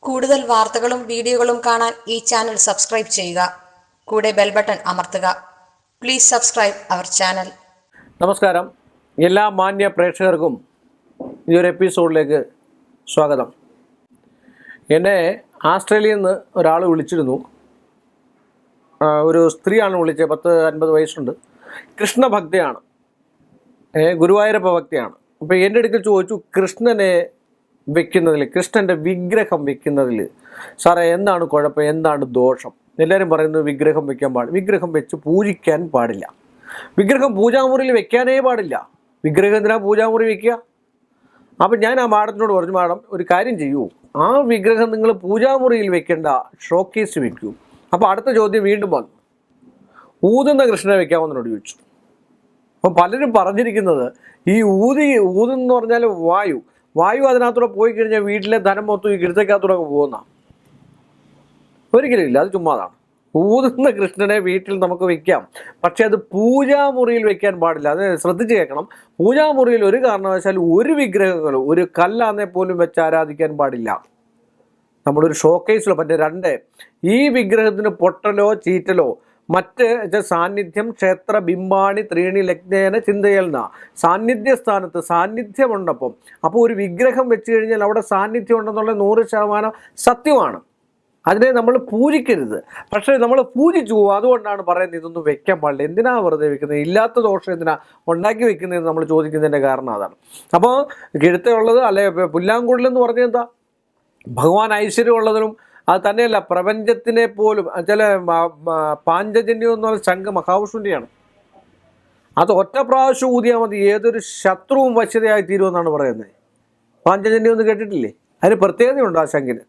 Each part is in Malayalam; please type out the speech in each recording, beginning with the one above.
കൂടുതൽ വാർത്തകളും വീഡിയോകളും കാണാൻ ഈ ചാനൽ സബ്സ്ക്രൈബ് ചെയ്യുക. കൂടെ ബെൽ ബട്ടൺ അമർത്തുക. Please subscribe our channel. നമസ്കാരം. എല്ലാ മാന്യ പ്രേക്ഷകർക്കും ഈ ഒരു എപ്പിസോഡിലേക്ക് സ്വാഗതം. എന്നെ ആസ്ട്രേലിയയിൽ നിന്ന് ഒരാൾ വിളിച്ചിരുന്നു. ഒരു സ്ത്രീയാണ് വിളിച്ചത്. 50 വയസ്സുണ്ട്. കൃഷ്ണഭക്തയാണ്, ഗുരുവായൂരപ്പ ഭക്തിയാണ്. അപ്പോൾ എൻ്റെ അടുക്കൽ ചോദിച്ചു, കൃഷ്ണനെ വെക്കുന്നതിൽ, കൃഷ്ണൻ്റെ വിഗ്രഹം വെക്കുന്നതിൽ സാറേ എന്താണ് കുഴപ്പം, എന്താണ് ദോഷം? എല്ലാവരും പറയുന്നത് വിഗ്രഹം വെക്കാൻ പാടില്ല, വിഗ്രഹം വെച്ച് പൂജിക്കാൻ പാടില്ല, വിഗ്രഹം പൂജാമുറിയിൽ വെക്കാനേ പാടില്ല, വിഗ്രഹം എന്തിനാ പൂജാമുറി വെക്കുക? അപ്പം ഞാൻ ആ മാഡത്തിനോട് പറഞ്ഞു, മാഡം ഒരു കാര്യം ചെയ്യൂ, ആ വിഗ്രഹം നിങ്ങൾ പൂജാമുറിയിൽ വെക്കേണ്ട, ഷോക്കേസ് വെക്കൂ. അപ്പോൾ അടുത്ത ചോദ്യം വീണ്ടും വന്നു, ഊതുന്ന കൃഷ്ണനെ വെക്കാമെന്നോട് ചോദിച്ചു. അപ്പോൾ പലരും പറഞ്ഞിരിക്കുന്നത് ഈ ഊതെന്ന് പറഞ്ഞാൽ വായു അതിനകത്തൂടെ പോയി കഴിഞ്ഞാൽ വീട്ടിലെ ധനം മൊത്തം ഈ കിഴത്തേക്കകത്തൂടെ പോകുന്ന ഒരിക്കലും ഇല്ല, അത് ചുമ്മാതാണ്. ഊതുന്ന കൃഷ്ണനെ വീട്ടിൽ നമുക്ക് വെക്കാം, പക്ഷെ അത് പൂജാമുറിയിൽ വെക്കാൻ പാടില്ല. അത് ശ്രദ്ധിച്ച് കേൾക്കണം. പൂജാമുറിയിൽ ഒരു കാരണവശാലും ഒരു വിഗ്രഹങ്ങളും ഒരു കല്ലാന്നെ പോലും വെച്ച് ആരാധിക്കാൻ പാടില്ല. നമ്മളൊരു ഷോക്കേസിലോ രണ്ട് ഈ വിഗ്രഹത്തിന് പൊട്ടലോ ചീറ്റലോ മറ്റ് സാന്നിധ്യം ക്ഷേത്ര ബിംബാണി ത്രീണി ലഗ്നേന ചിന്തയെന്ന സാന്നിധ്യ സ്ഥാനത്ത് സാന്നിധ്യമുണ്ടപ്പം. അപ്പോൾ ഒരു വിഗ്രഹം വെച്ച് കഴിഞ്ഞാൽ അവിടെ സാന്നിധ്യം ഉണ്ടെന്നുള്ള 100% സത്യമാണ്. അതിനെ നമ്മൾ പൂജിക്കരുത്. പക്ഷേ നമ്മൾ പൂജിച്ചു പോകും. അതുകൊണ്ടാണ് പറയുന്നത് ഇതൊന്നും വെക്കാൻ പാടില്ല. എന്തിനാ വെറുതെ വെക്കുന്നത്? ഇല്ലാത്ത ദോഷം എന്തിനാ ഉണ്ടാക്കി വെക്കുന്നതെന്ന് നമ്മൾ ചോദിക്കുന്നതിൻ്റെ കാരണം അതാണ്. അപ്പോൾ കിഴത്തുള്ളത് അല്ലെ പുല്ലാങ്കുഴലെന്ന് പറഞ്ഞാൽ എന്താ? ഭഗവാൻ ഐശ്വര്യമുള്ളതിനും അത് തന്നെയല്ല, പ്രപഞ്ചത്തിനെ പോലും ചില പാഞ്ചജന്യം എന്ന് പറഞ്ഞ ശംഖ് മഹാവിഷ്ണുവിൻ്റെയാണ്. അത് ഒറ്റ പ്രാവശ്യം ഊതിയാൽ മതി, ഏതൊരു ശത്രുവും വശ്യതയായി തീരുമെന്നാണ് പറയുന്നത്. പാഞ്ചജന്യം ഒന്നും കേട്ടിട്ടില്ലേ? അതിന് പ്രത്യേകതയുണ്ട് ആ ശംഖിന്.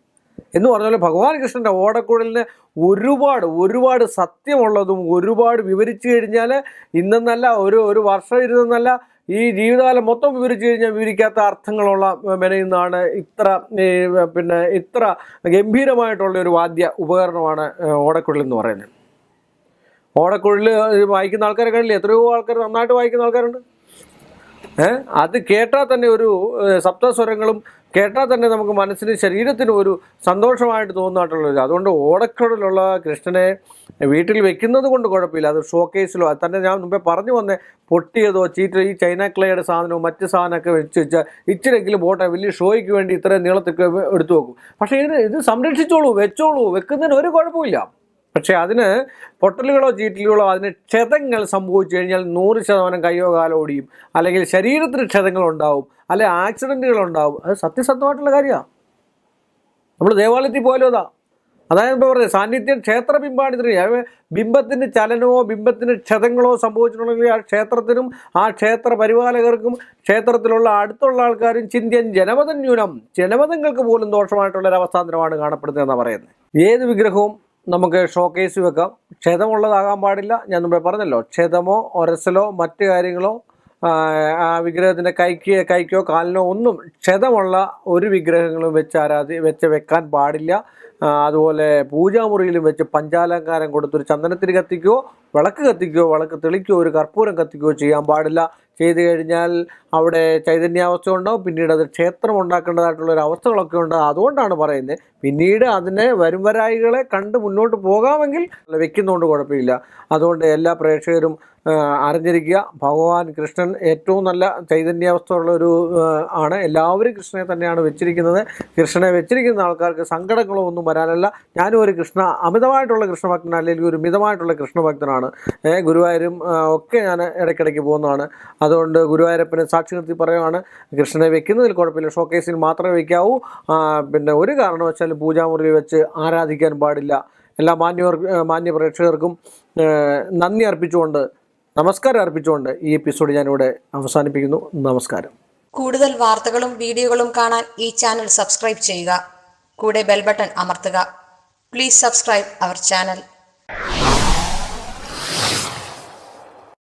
എന്ന് പറഞ്ഞാൽ ഭഗവാൻ കൃഷ്ണൻ്റെ ഓടക്കുഴലിന് ഒരുപാട് സത്യമുള്ളതും ഒരുപാട് വിവരിച്ചു കഴിഞ്ഞാൽ ഇന്നെന്നല്ല ഒരു വർഷം ഇരുന്നെന്നല്ല ഈ ജീവിതകാലം മൊത്തം വിവരിച്ചു കഴിഞ്ഞാൽ വിവരിക്കാത്ത അർത്ഥങ്ങളുള്ള മെനയുന്നതാണ് ഇത്ര ഗംഭീരമായിട്ടുള്ള ഒരു വാദ്യ ഉപകരണമാണ് ഓടക്കുഴൽ എന്ന് പറയുന്നത്. ഓടക്കുഴൽ വായിക്കുന്ന ആൾക്കാരെ കണ്ടില്ലേ? എത്രയോ ആൾക്കാർ നന്നായിട്ട് വായിക്കുന്ന ആൾക്കാരുണ്ട്. അത് കേട്ടാൽ തന്നെ ഒരു സപ്തസ്വരങ്ങളും കേട്ടാൽ തന്നെ നമുക്ക് മനസ്സിന് ശരീരത്തിനും ഒരു സന്തോഷമായിട്ട് തോന്നുന്നതായിട്ടുള്ളത്. അതുകൊണ്ട് ഓടക്കുഴലുള്ള കൃഷ്ണനെ വീട്ടിൽ വെക്കുന്നത് കൊണ്ട് കുഴപ്പമില്ല. അത് ഷോക്കേസിലോ അത് തന്നെ ഞാൻ മുമ്പേ പറഞ്ഞു വന്നേ, പൊട്ടിയതോ ചീറ്റോ ഈ ചൈന ക്ലേയുടെ സാധനവും മറ്റ് സാധനമൊക്കെ വെച്ച് വെച്ചാൽ ഇച്ചിരെങ്കിലും പോട്ടെ, വലിയ ഷോയ്ക്ക് വേണ്ടി ഇത്രയും നീളത്തൊക്കെ എടുത്തു വെക്കും. പക്ഷേ ഇത് സംരക്ഷിച്ചോളൂ, വെച്ചോളൂ, വെക്കുന്നതിന് ഒരു കുഴപ്പമില്ല. പക്ഷേ അതിന് പൊട്ടലുകളോ ചീറ്റലുകളോ അതിന് ക്ഷതങ്ങൾ സംഭവിച്ചു കഴിഞ്ഞാൽ 100% കയ്യോ കാലോ ഓടിയും, അല്ലെങ്കിൽ ശരീരത്തിന് ക്ഷതങ്ങളുണ്ടാവും, അല്ലെങ്കിൽ ആക്സിഡൻറ്റുകൾ ഉണ്ടാവും. അത് സത്യസന്ധമായിട്ടുള്ള കാര്യമാണ്. നമ്മൾ ദേവാലയത്തിൽ പോയാലും അതായത് ഇപ്പോൾ പറയുന്നത് സാന്നിധ്യം ക്ഷേത്ര ബിംബാണി. ബിംബത്തിന് ചലനമോ ബിംബത്തിന് ക്ഷതങ്ങളോ സംഭവിച്ചിട്ടുണ്ടെങ്കിൽ ആ ക്ഷേത്രത്തിനും ആ ക്ഷേത്ര പരിപാലകർക്കും ക്ഷേത്രത്തിലുള്ള അടുത്തുള്ള ആൾക്കാരും ചിന്ത്യൻ ജനപദം ന്യൂനം, ജനപദങ്ങൾക്ക് പോലും ദോഷമായിട്ടുള്ളൊരവസ്ഥാന്തരമാണ് കാണപ്പെടുന്നതെന്നാണ് പറയുന്നത്. ഏത് വിഗ്രഹവും നമുക്ക് ഷോക്കേസ് വെക്കാം, ക്ഷതമുള്ളതാകാൻ പാടില്ല. ഞാൻ മുമ്പേ പറഞ്ഞല്ലോ, ക്ഷതമോ ഒരസലോ മറ്റു കാര്യങ്ങളോ ആ വിഗ്രഹത്തിൻ്റെ കൈക്കോ കാലിനോ ഒന്നും ക്ഷതമുള്ള ഒരു വിഗ്രഹങ്ങളും വെച്ച് വെക്കാൻ പാടില്ല. അതുപോലെ പൂജാമുറിയിലും വെച്ച് പഞ്ചാലങ്കാരം കൊടുത്തൊരു ചന്ദനത്തിരി കത്തിക്കുകയോ വിളക്ക് കത്തിക്കുകയോ വിളക്ക് തെളിക്കുകയോ ഒരു കർപ്പൂരം കത്തിക്കുകയോ ചെയ്യാൻ പാടില്ല. ചെയ്തു കഴിഞ്ഞാൽ അവിടെ ചൈതന്യാവസ്ഥ ഉണ്ടാവും. പിന്നീട് അത് ക്ഷേത്രം ഉണ്ടാക്കേണ്ടതായിട്ടുള്ളൊരു അവസ്ഥകളൊക്കെ ഉണ്ട്. അതുകൊണ്ടാണ് പറയുന്നത്, പിന്നീട് അതിനെ വരായികളെ കണ്ട് മുന്നോട്ട് പോകാമെങ്കിൽ വെക്കുന്നതുകൊണ്ട് കുഴപ്പമില്ല. അതുകൊണ്ട് എല്ലാ പ്രേക്ഷകരും അറിഞ്ഞിരിക്കുക, ഭഗവാൻ കൃഷ്ണൻ ഏറ്റവും നല്ല ചൈതന്യാവസ്ഥ ഉള്ളൊരു ആണ്. എല്ലാവരും കൃഷ്ണനെ തന്നെയാണ് വെച്ചിരിക്കുന്നത്. കൃഷ്ണനെ വെച്ചിരിക്കുന്ന ആൾക്കാർക്ക് സങ്കടങ്ങളോ ഒന്നും വരാനല്ല. ഞാനും ഒരു അമിതമായിട്ടുള്ള കൃഷ്ണഭക്തനാണ്, അല്ലെങ്കിൽ ഒരു മിതമായിട്ടുള്ള കൃഷ്ണഭക്തനാണ്. ഗുരുവായൂരും ഒക്കെ ഞാൻ ഇടയ്ക്കിടയ്ക്ക് പോകുന്നതാണ്. അതുകൊണ്ട് ഗുരുവായൂരപ്പനെ സാക്ഷി നിർത്തി പറയുകയാണ്, കൃഷ്ണനെ വെക്കുന്നതിൽ കുഴപ്പമില്ല, ഷോക്കേസിൽ മാത്രമേ വയ്ക്കാവൂ. ഒരു കാരണവശാലും പൂജാമുറിയിൽ വെച്ച് ആരാധിക്കാൻ പാടില്ല. എല്ലാ മാന്യ പ്രേക്ഷകർക്കും നന്ദി അർപ്പിച്ചുകൊണ്ട്, നമസ്കാരം അർപ്പിച്ചുകൊണ്ട് ഈ എപ്പിസോഡ് ഞാനിവിടെ അവസാനിപ്പിക്കുന്നു. നമസ്കാരം. കൂടുതൽ വാർത്തകളും വീഡിയോകളും കാണാൻ ഈ ചാനൽ സബ്സ്ക്രൈബ് ചെയ്യുക. കൂടെ ബെൽ ബട്ടൺ അമർത്തുക. Please subscribe our channel.